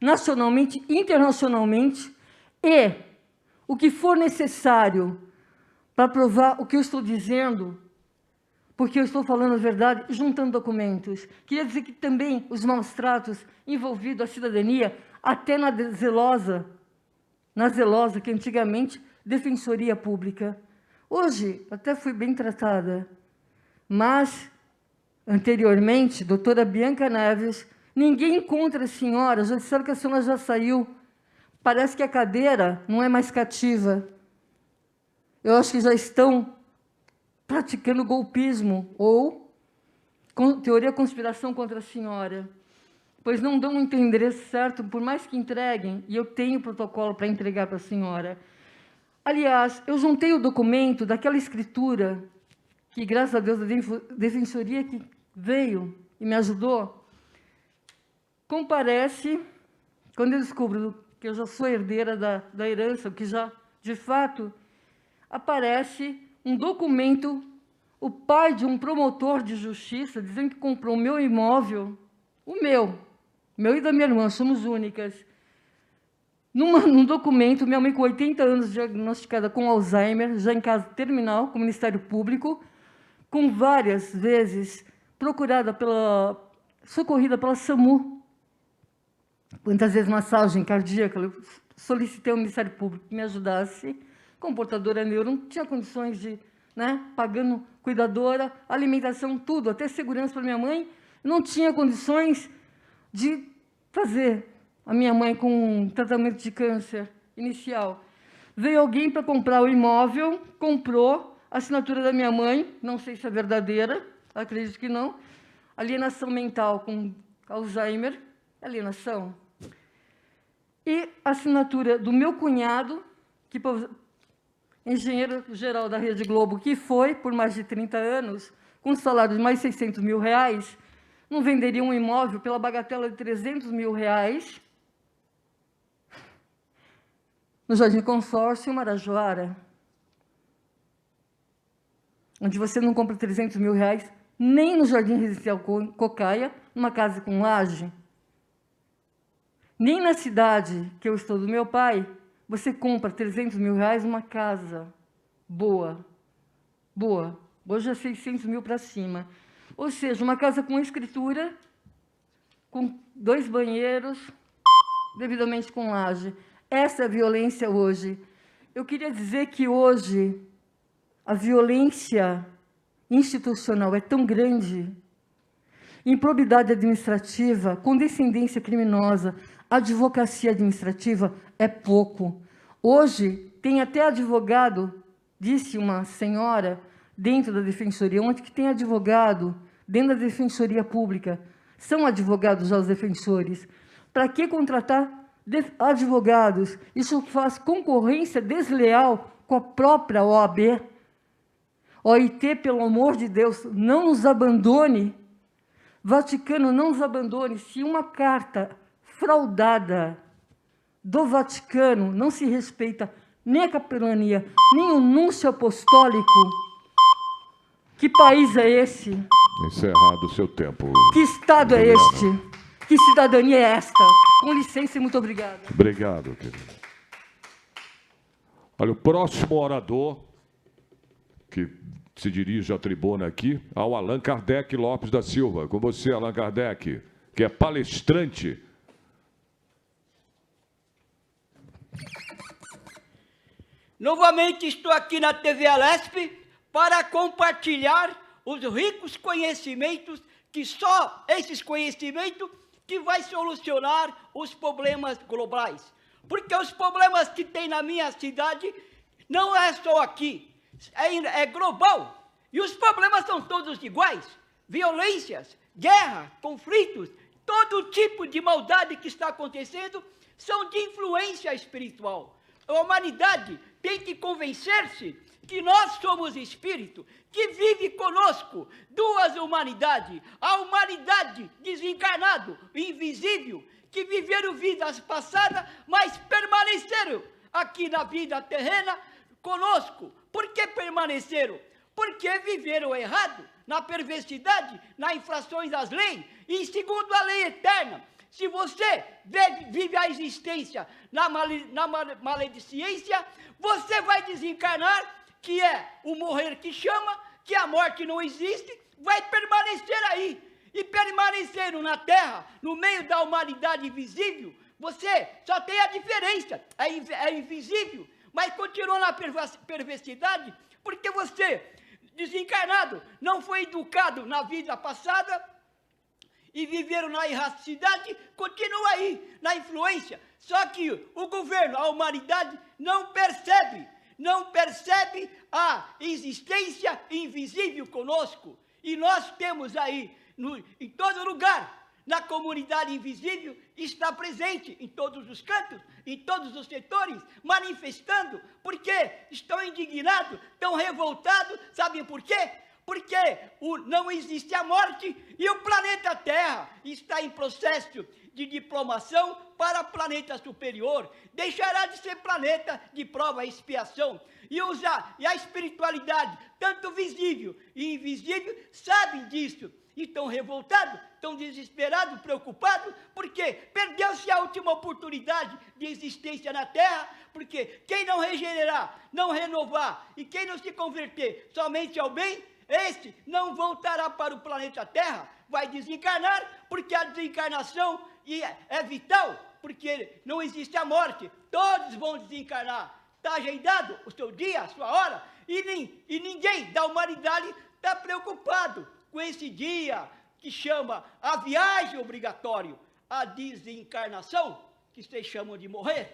nacionalmente, internacionalmente, e o que for necessário para provar o que eu estou dizendo, porque eu estou falando a verdade, juntando documentos. Queria dizer que também os maus-tratos envolvidos a cidadania, até na Zelosa, que antigamente Defensoria Pública. Hoje, até fui bem tratada, mas, anteriormente, doutora Bianca Neves, ninguém encontra a senhora, já disseram que a senhora já saiu. Parece que a cadeira não é mais cativa. Eu acho que já estão praticando golpismo ou teoria conspiração contra a senhora, pois não dão um endereço certo, por mais que entreguem, e eu tenho protocolo para entregar para a senhora. Aliás, eu juntei o documento daquela escritura que, graças a Deus, a Defensoria que veio e me ajudou, comparece, quando eu descubro que eu já sou herdeira da herança, que já, de fato, aparece um documento, o pai de um promotor de justiça, dizendo que comprou o meu imóvel, o meu e da minha irmã, somos únicas. Num documento, minha mãe com 80 anos, diagnosticada com Alzheimer, já em caso terminal, com o Ministério Público, com várias vezes socorrida pela SAMU. Quantas vezes massagem cardíaca, eu solicitei ao Ministério Público que me ajudasse, como portadora neuro, não tinha condições de, pagando cuidadora, alimentação, tudo, até segurança para minha mãe, não tinha condições de fazer a minha mãe com um tratamento de câncer inicial. Veio alguém para comprar o imóvel, comprou, a assinatura da minha mãe, não sei se é verdadeira, acredito que não, alienação mental com Alzheimer, alienação. E a assinatura do meu cunhado, que engenheiro geral da Rede Globo, que foi por mais de 30 anos, com um salário de mais de 600 mil reais, não venderia um imóvel pela bagatela de 300 mil reais no Jardim Consórcio, Marajoara, onde você não compra 300 mil reais nem no Jardim Residencial Cocaia, numa casa com laje. Nem na cidade que eu estou do meu pai, você compra 300 mil reais numa casa boa. Hoje é 600 mil para cima. Ou seja, uma casa com escritura, com 2 banheiros, devidamente com laje. Essa é a violência hoje. Eu queria dizer que hoje a violência institucional é tão grande, improbidade administrativa, condescendência criminosa, advocacia administrativa é pouco. Hoje tem até advogado, disse uma senhora dentro da Defensoria ontem, que tem advogado dentro da Defensoria Pública. São advogados já os defensores. Para que contratar advogados? Isso faz concorrência desleal com a própria OAB. OIT, pelo amor de Deus, não nos abandone. Vaticano, não nos abandone. Se uma carta fraudada do Vaticano não se respeita nem a capelania, nem o núncio apostólico, que país é esse? Encerrado o seu tempo. Que Estado é este? Que cidadania é esta? Com licença e muito obrigada. Obrigado, querido. Olha, o próximo orador que se dirige à tribuna aqui, ao Allan Kardec Lopes da Silva. Com você, Allan Kardec, que é palestrante. Novamente estou aqui na TV Alesp para compartilhar os ricos conhecimentos, que só esses conhecimentos que vai solucionar os problemas globais. Porque os problemas que tem na minha cidade não é só aqui, é global. E os problemas são todos iguais. Violências, guerra, conflitos, todo tipo de maldade que está acontecendo são de influência espiritual. A humanidade tem que convencer-se que nós somos espírito, que vive conosco duas humanidades. A humanidade desencarnado, invisível, que viveram vidas passadas, mas permaneceram aqui na vida terrena conosco. Por que permaneceram? Porque viveram errado, na perversidade, nas infrações das leis, e segundo a lei eterna. Se você vive a existência na maledicência, você vai desencarnar, que é o morrer que chama, que a morte não existe, vai permanecer aí. E permaneceram na Terra, no meio da humanidade invisível, você só tem a diferença, é invisível, mas continua na perversidade, porque você, desencarnado, não foi educado na vida passada, e viveram na erraticidade, continua aí, na influência. Só que o governo, a humanidade, não percebe a existência invisível conosco. E nós temos aí, em todo lugar, na comunidade invisível, está presente em todos os cantos, em todos os setores, manifestando, porque estão indignados, estão revoltados, sabem por quê? Porque não existe a morte e o planeta Terra está em processo de diplomação para planeta superior, deixará de ser planeta de prova e expiação, e a espiritualidade, tanto visível e invisível, sabem disso. E estão revoltados, estão desesperados, preocupados, porque perdeu-se a última oportunidade de existência na Terra, porque quem não regenerar, não renovar, e quem não se converter somente ao bem, este não voltará para o planeta Terra, vai desencarnar, porque a desencarnação é vital, porque não existe a morte, todos vão desencarnar. Está agendado o seu dia, a sua hora, e ninguém da humanidade está preocupado com esse dia que chama a viagem obrigatória, a desencarnação, que vocês chamam de morrer.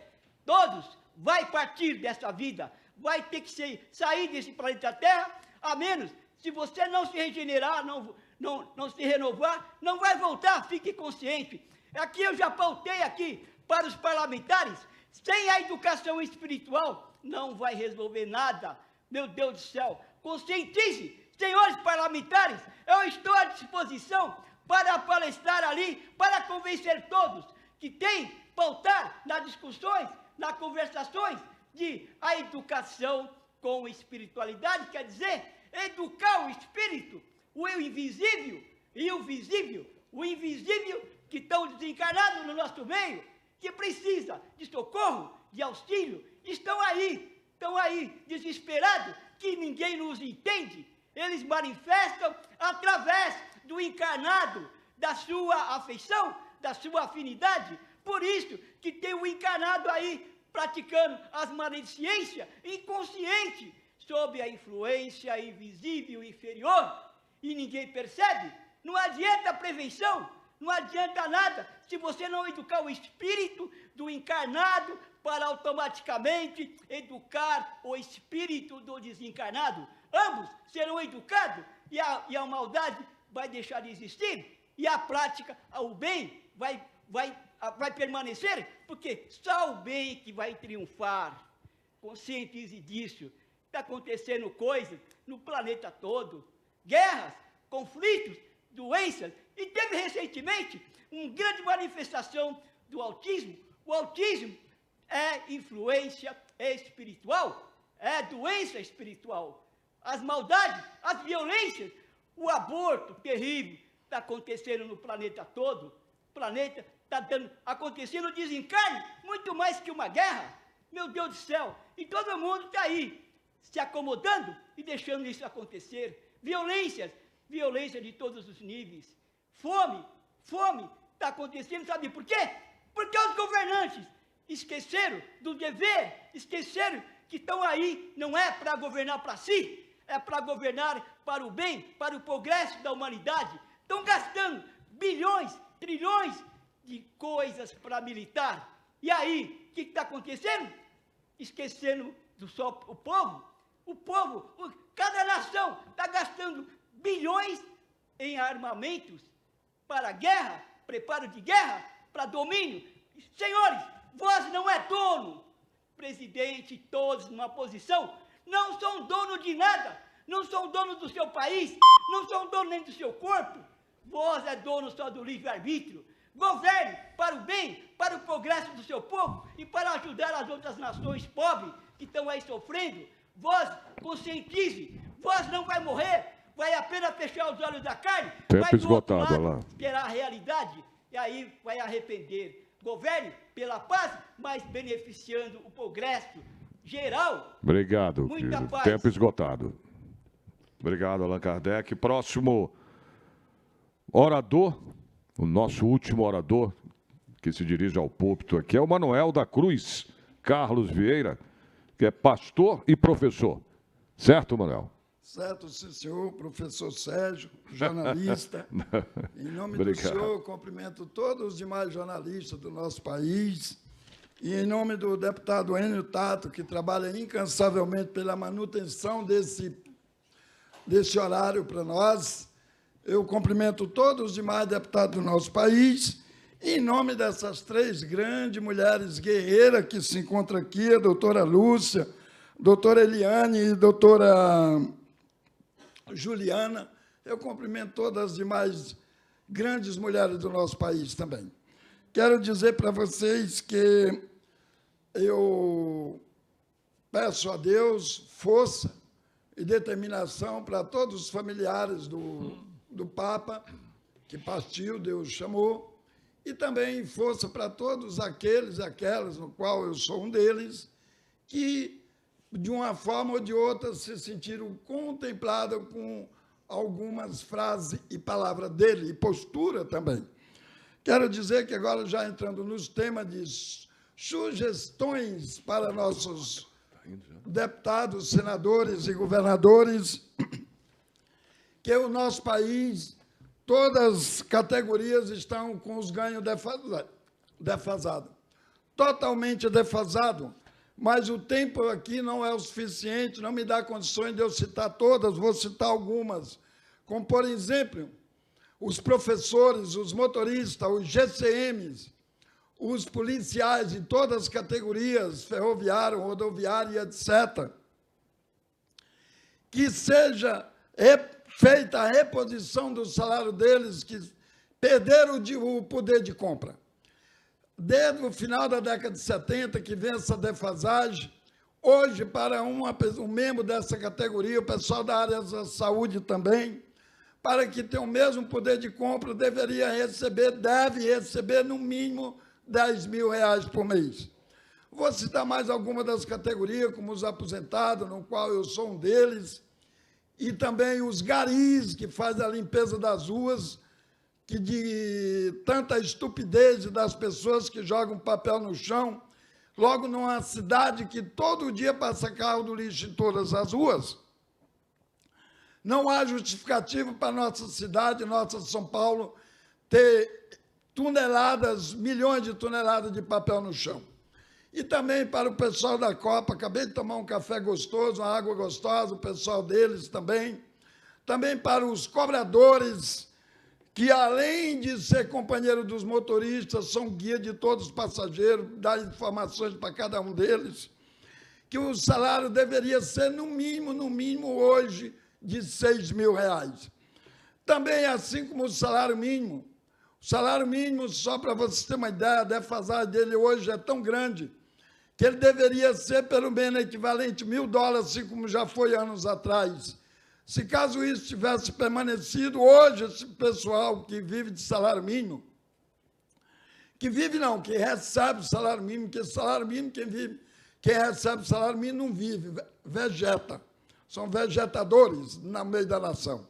Todos vai partir dessa vida, vai ter que sair desse planeta Terra, a menos, se você não se regenerar, não se renovar, não vai voltar, fique consciente. Aqui eu já pautei aqui para os parlamentares, sem a educação espiritual, não vai resolver nada. Meu Deus do céu, conscientize, senhores parlamentares, eu estou à disposição para palestrar ali, para convencer todos que tem que pautar nas discussões, nas conversações de a educação com espiritualidade, quer dizer, educar o espírito, o invisível e o visível, o invisível que estão desencarnados no nosso meio, que precisa de socorro, de auxílio, estão aí, desesperados, que ninguém nos entende. Eles manifestam através do encarnado, da sua afeição, da sua afinidade. Por isso que tem o encarnado aí praticando as maledicências inconsciente, sob a influência invisível inferior, e ninguém percebe. Não adianta prevenção, não adianta nada se você não educar o espírito do encarnado para automaticamente educar o espírito do desencarnado. Ambos serão educados e a maldade vai deixar de existir, e a prática, o bem, vai permanecer, porque só o bem que vai triunfar. Conscientize disso. Está acontecendo coisas no planeta todo, guerras, conflitos, doenças, e teve recentemente uma grande manifestação do autismo. O autismo é influência espiritual, é doença espiritual. As maldades, as violências, o aborto terrível está acontecendo no planeta todo. O planeta está acontecendo desencarne, muito mais que uma guerra. Meu Deus do céu! E todo mundo está aí, se acomodando e deixando isso acontecer. Violência de todos os níveis. Fome está acontecendo, sabe por quê? Porque os governantes esqueceram do dever, esqueceram que estão aí, não é para governar para si, é para governar para o bem, para o progresso da humanidade. Estão gastando bilhões, trilhões de coisas para militar. E aí, o que está acontecendo? Esquecendo o povo. O povo, cada nação está gastando bilhões em armamentos para guerra, preparo de guerra, para domínio. Senhores, vós não é dono. Presidente, todos numa posição, não são dono de nada, não são dono do seu país, não são dono nem do seu corpo. Vós é dono só do livre-arbítrio. Governe para o bem, para o progresso do seu povo e para ajudar as outras nações pobres que estão aí sofrendo. Vós conscientize, vós não vai morrer, vai apenas fechar os olhos da carne, tempo vai esgotado lá. esperar a realidade e aí vai arrepender. Governe pela paz, mas beneficiando o progresso geral. Obrigado, Muita querido. paz. Tempo esgotado. Obrigado, Allan Kardec. Próximo orador, o nosso último orador, que se dirige ao púlpito aqui, é o Manuel da Cruz Carlos Vieira, que é pastor e professor. Certo, Manuel? Certo, sim, senhor, professor Sérgio, jornalista. Em nome Obrigado. do senhor, cumprimento todos os demais jornalistas do nosso país. E em nome do deputado Enio Tato, que trabalha incansavelmente pela manutenção desse horário para nós, eu cumprimento todos os demais deputados do nosso país. E em nome dessas três grandes mulheres guerreiras que se encontram aqui, a doutora Lúcia, a doutora Eliane e a doutora Juliana, eu cumprimento todas as demais grandes mulheres do nosso país também. quero dizer para vocês que eu peço a Deus força e determinação para todos os familiares do Papa, que partiu, Deus chamou, e também força para todos aqueles e aquelas, no qual eu sou um deles, que, de uma forma ou de outra, se sentiram contemplados com algumas frases e palavras dele, e postura também. Quero dizer que agora, já entrando nos temas de sugestões para nossos deputados, senadores e governadores, que o nosso país, todas as categorias estão com os ganhos defasados. Totalmente defasado, mas o tempo aqui não é o suficiente, não me dá condições de eu citar todas, vou citar algumas, como, por exemplo, os professores, os motoristas, os GCMs, os policiais de todas as categorias, ferroviário, rodoviário, etc., que seja feita a reposição do salário deles, que perderam o poder de compra. Desde o final da década de 70, que vem essa defasagem, hoje, para um membro dessa categoria, o pessoal da área da saúde também, para que tenha o mesmo poder de compra, deve receber, no mínimo, R$10.000 por mês. Vou citar mais algumas das categorias, como os aposentados, no qual eu sou um deles, e também os garis, que fazem a limpeza das ruas, que de tanta estupidez das pessoas que jogam papel no chão, logo numa cidade que todo dia passa carro do lixo em todas as ruas. Não há justificativa para nossa cidade, nossa São Paulo, ter toneladas, milhões de toneladas de papel no chão. E também para o pessoal da Copa, acabei de tomar um café gostoso, uma água gostosa, o pessoal deles também. Também para os cobradores, que além de ser companheiro dos motoristas, são guia de todos os passageiros, dá informações para cada um deles, que o salário deveria ser, no mínimo hoje, de R$6.000. Também, assim como o salário mínimo, só para você ter uma ideia, a defasagem dele hoje é tão grande que ele deveria ser, pelo menos, equivalente a $1.000, assim como já foi anos atrás. Se caso isso tivesse permanecido, hoje, esse pessoal que vive de salário mínimo, que recebe o salário mínimo, porque salário mínimo, quem recebe o salário mínimo não vive, vegeta. São vegetadores no meio da nação.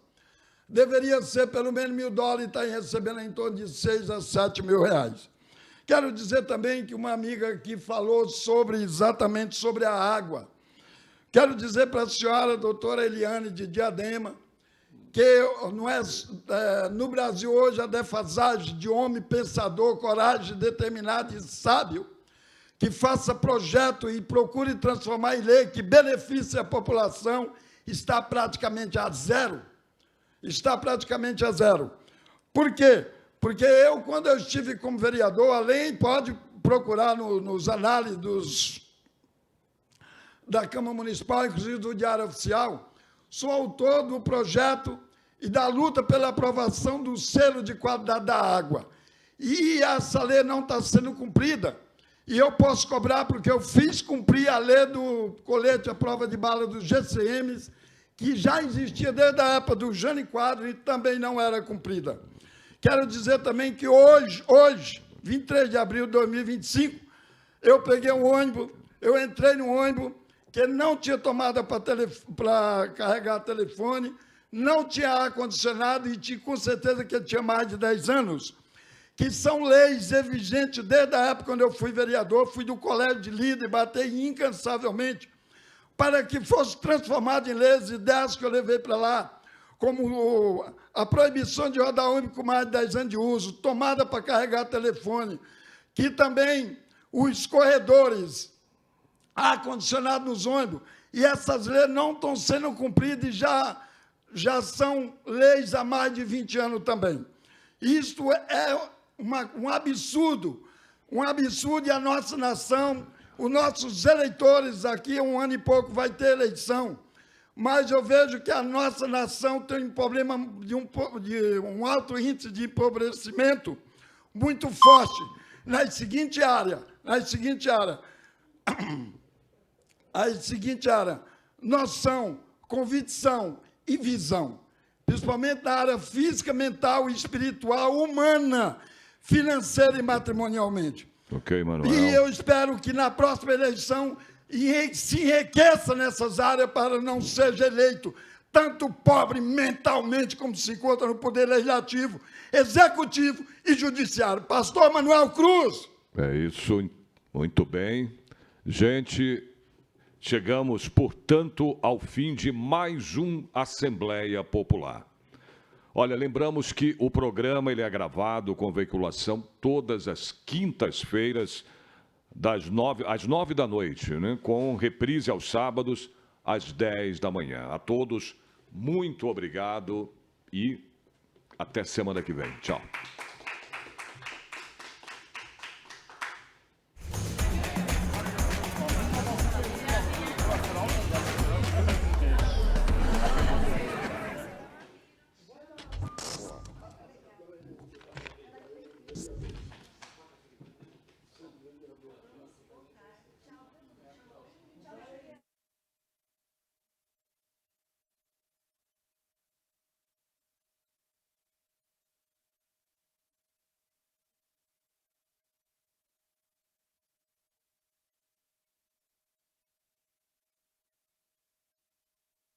Deveria ser pelo menos $1.000 e está recebendo em torno de R$6.000 a R$7.000. Quero dizer também que uma amiga aqui falou exatamente sobre a água. Quero dizer para a senhora, doutora Eliane de Diadema, que no Brasil hoje a defasagem de homem pensador, coragem, determinado e sábio, que faça projeto e procure transformar em lei que beneficie a população, está praticamente a zero. Está praticamente a zero. Por quê? Porque eu, quando eu estive como vereador, além, pode procurar nos análises da Câmara Municipal, inclusive do Diário Oficial, sou autor do projeto e da luta pela aprovação do selo de qualidade da água. E essa lei não está sendo cumprida. E eu posso cobrar porque eu fiz cumprir a lei do colete à prova de bala dos GCMs, que já existia desde a época do Jânio Quadros e também não era cumprida. Quero dizer também que hoje, 23 de abril de 2025, eu peguei um ônibus, eu entrei no ônibus que não tinha tomada para carregar telefone, não tinha ar-condicionado e com certeza que tinha mais de 10 anos, que são leis vigentes desde a época quando eu fui vereador, fui do colégio de líder, batei incansavelmente para que fosse transformado em leis, ideias que eu levei para lá, como a proibição de rodar ônibus com mais de 10 anos de uso, tomada para carregar telefone, que também os corredores, ar-condicionado nos ônibus, e essas leis não estão sendo cumpridas e já são leis há mais de 20 anos também. Isto é um absurdo e a nossa nação, os nossos eleitores, aqui um ano e pouco vai ter eleição, mas eu vejo que a nossa nação tem um problema de um alto índice de empobrecimento muito forte. nas seguintes áreas. Noção, convicção e visão. Principalmente na área física, mental, espiritual, humana, financeira e matrimonialmente. Ok, Manuel. E eu espero que na próxima eleição se enriqueça nessas áreas para não seja eleito tanto pobre mentalmente como se encontra no Poder Legislativo, Executivo e Judiciário. Pastor Manuel Cruz. É isso, muito bem. Gente, chegamos, portanto, ao fim de mais uma Assembleia Popular. Olha, lembramos que o programa ele é gravado com veiculação todas as quintas-feiras, às 9 da noite, né? Com reprise aos sábados, às 10 da manhã. A todos, muito obrigado e até semana que vem. Tchau.